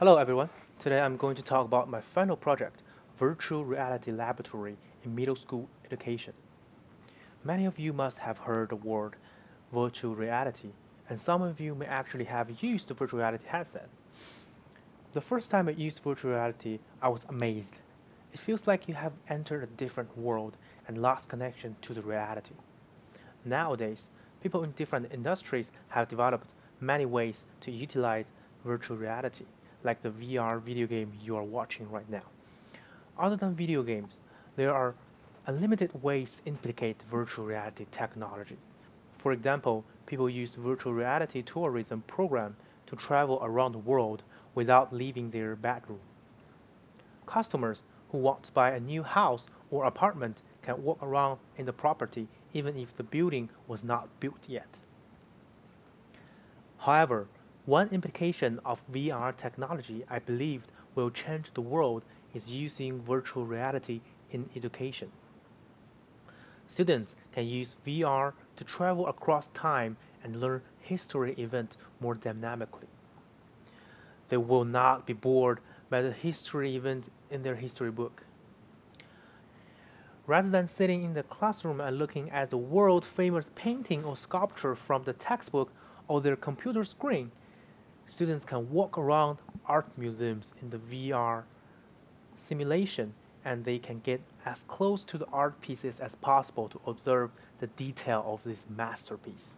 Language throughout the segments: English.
Hello everyone. Today I'm going to talk about my final project, Virtual Reality Laboratory in Middle School Education. Many of you must have heard the word virtual reality, and some of you may actually have used the virtual reality headset. The first time I used virtual reality, I was amazed. It feels like you have entered a different world and lost connection to the reality. Nowadays, people in different industries have developed many ways to utilize virtual reality, like the VR video game you are watching right now. Other than video games, there are unlimited ways to implicate virtual reality technology. For example, people use virtual reality tourism program to travel around the world without leaving their bedroom. Customers who want to buy a new house or apartment can walk around in the property even if the building was not built yet. However, one implication of VR technology I believe will change the world is using virtual reality in education. Students can use VR to travel across time and learn history events more dynamically. They will not be bored by the history event in their history book. Rather than sitting in the classroom and looking at the world famous painting or sculpture from the textbook or their computer screen, students can walk around art museums in the VR simulation and they can get as close to the art pieces as possible to observe the detail of this masterpiece.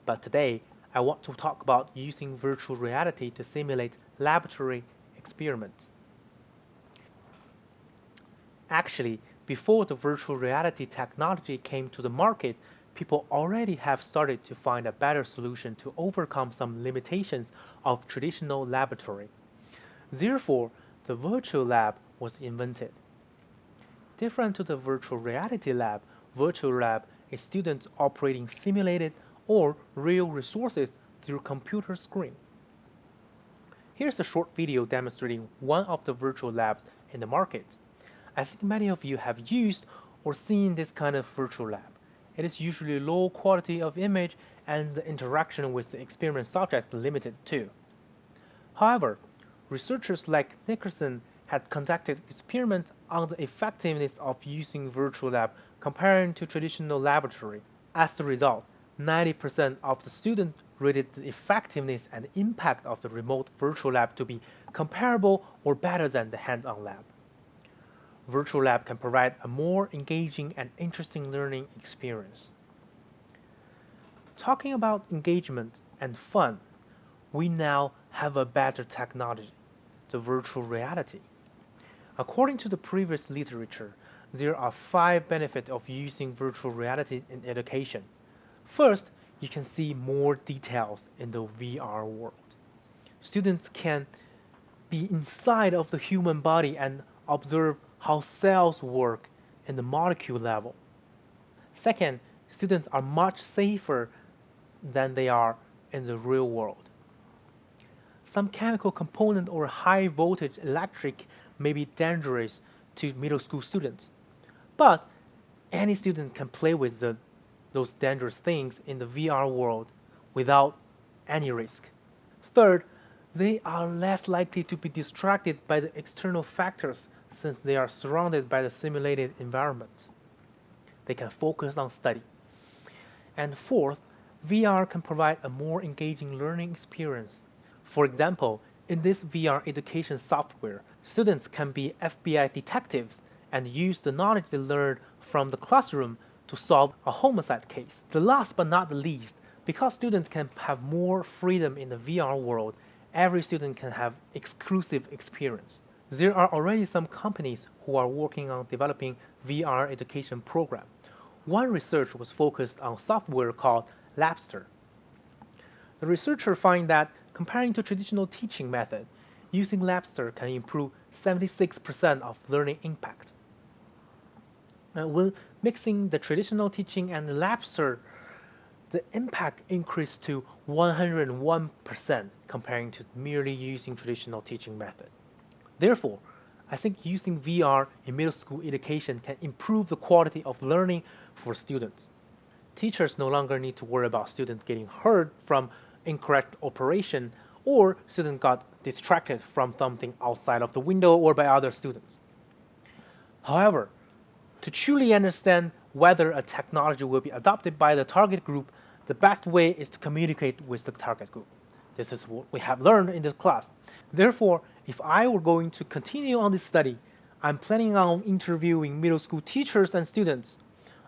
But today, I want to talk about using virtual reality to simulate laboratory experiments. Actually, before the virtual reality technology came to the market, people already have started to find a better solution to overcome some limitations of traditional laboratory. Therefore, the virtual lab was invented. Different to the virtual reality lab, virtual lab is students operating simulated or real resources through computer screen. Here's a short video demonstrating one of the virtual labs in the market. I think many of you have used or seen this kind of virtual lab. It is usually low quality of image and the interaction with the experiment subject limited too. However, researchers like Nickerson had conducted experiments on the effectiveness of using virtual lab comparing to traditional laboratory. As a result, 90% of the students rated the effectiveness and impact of the remote virtual lab to be comparable or better than the hands-on lab. Virtual lab can provide a more engaging and interesting learning experience. Talking about engagement and fun, we now have a better technology, the virtual reality. According to the previous literature, there are 5 benefits of using virtual reality in education. First, you can see more details in the VR world. Students can be inside of the human body and observe how cells work in the molecule level. Second, students are much safer than they are in the real world. Some chemical component or high voltage electric may be dangerous to middle school students, but any student can play with those dangerous things in the VR world without any risk. Third, they are less likely to be distracted by the external factors since they are surrounded by the simulated environment. They can focus on study. And fourth, VR can provide a more engaging learning experience. For example, in this VR education software, students can be FBI detectives and use the knowledge they learned from the classroom to solve a homicide case. The last but not the least, because students can have more freedom in the VR world, every student can have exclusive experience. There are already some companies who are working on developing VR education program. One research was focused on software called Labster. The researcher find that comparing to traditional teaching method, using Labster can improve 76% of learning impact. And when mixing the traditional teaching and Labster, the impact increased to 101% comparing to merely using traditional teaching method. Therefore, I think using VR in middle school education can improve the quality of learning for students. Teachers no longer need to worry about students getting hurt from incorrect operation or students got distracted from something outside of the window or by other students. However, to truly understand whether a technology will be adopted by the target group, the best way is to communicate with the target group. This is what we have learned in this class. Therefore, if I were going to continue on this study, I'm planning on interviewing middle school teachers and students.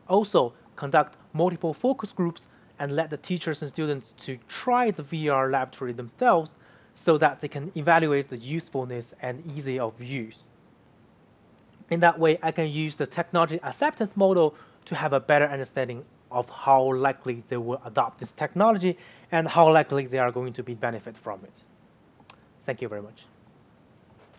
Also, conduct multiple focus groups and let the teachers and students to try the VR laboratory themselves so that they can evaluate the usefulness and ease of use. In that way, I can use the technology acceptance model to have a better understanding of how likely they will adopt this technology and how likely they are going to be benefit from it. Thank you very much.